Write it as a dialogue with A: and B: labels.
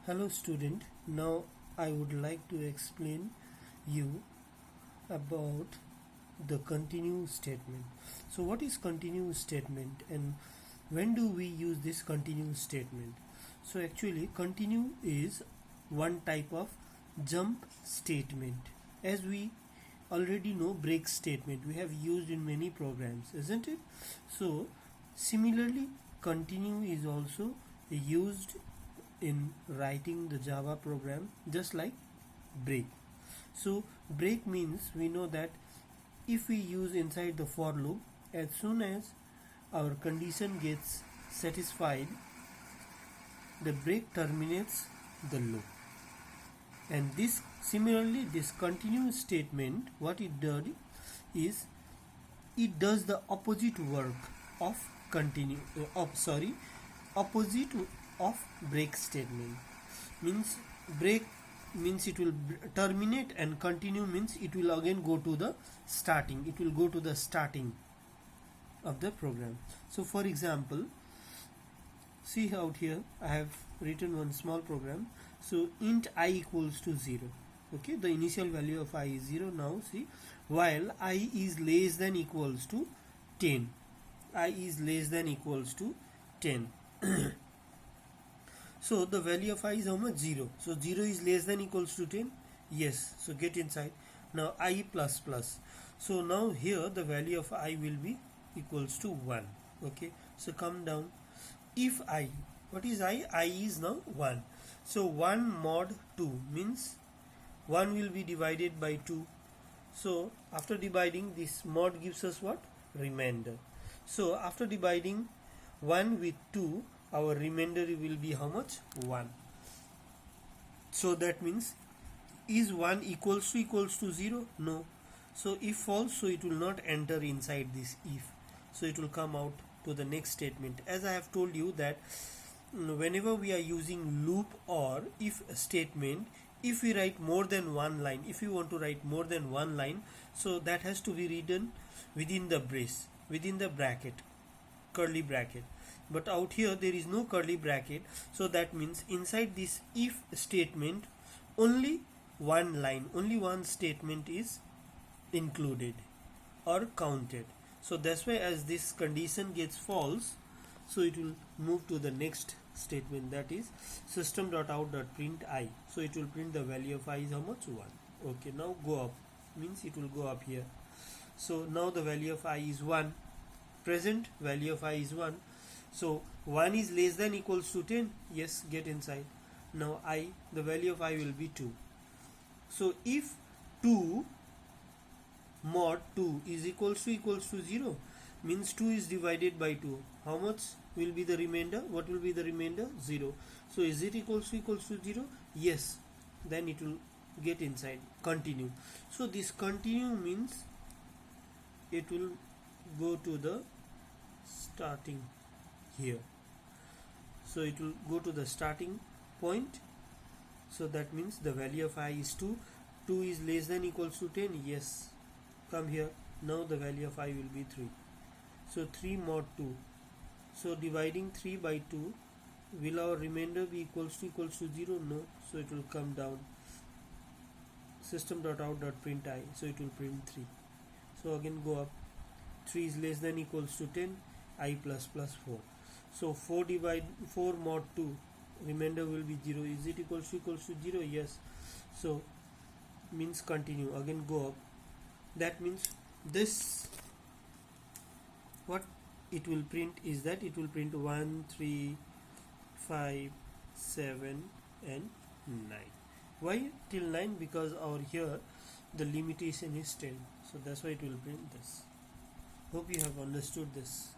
A: Hello student, now I would like to explain you about the continue statement. So what is continue statement and when do we use this continue statement? So actually continue is one type of jump statement. As we already know, break statement we have used in many programs, isn't it? So similarly continue is also used in writing the Java program just like break. So break means we know that if we use inside the for loop, as soon as our condition gets satisfied, the break terminates the loop. And this similarly this continue statement, what it does is it does the opposite work of continue opposite of break statement. Means break means it will terminate and continue means it will again go to the starting, it will go to the starting of the program. So for example, see out here I have written one small program. So int I equals to 0. Okay, the initial value of I is 0. Now see, while I is less than equals to 10, I is less than equals to 10. So the value of I is how much? 0. So 0 is less than equals to 10. Yes, so get inside. Now I plus plus. So now here the value of I will be equals to 1. Okay, so come down. If I, what is I? I is now 1. So 1 mod 2 means 1 will be divided by 2. So after dividing, this mod gives us what? Remainder. So after dividing 1 with 2, our remainder will be how much? 1. So that means, is 1 equals to 0? No. So if false, so it will not enter inside this if. So it will come out to the next statement. As I have told you that whenever we are using loop or if statement, if we write more than one line, if you want to write more than one line, so that has to be written within the brace, within the bracket, curly bracket. But out here there is no curly bracket, so that means inside this if statement only one line, only one statement is included or counted. So that's why as this condition gets false, so it will move to the next statement, that is system.out.print I. So it will print the value of I is how much? 1. Okay, now go up means it will go up here. So now the value of I is 1. Present value of I is 1. So 1 is less than equals to 10. Yes, get inside. Now I, the value of I will be 2. So if 2 mod 2 is equals to 0, means 2 is divided by 2. How much will be the remainder? What will be the remainder? 0. So is it equals to 0? Yes. Then it will get inside. Continue. So this continue means it will go to the starting here. So it will go to the starting point. So that means the value of I is 2. 2 is less than equals to 10. Yes. Come here. Now the value of I will be 3. So 3 mod 2. So dividing 3 by 2, will our remainder be equals to 0? No. So it will come down. System.out.print I. So it will print 3. So again go up. 3 is less than equals to 10. I plus plus 4. So 4 mod 2, remainder will be 0. Is it equals to 0? Yes. So means continue. Again go up. That means this, what it will print is that it will print 1, 3, 5, 7 and 9. Why till 9? Because our here the limitation is 10. So that's why it will print this. Hope you have understood this.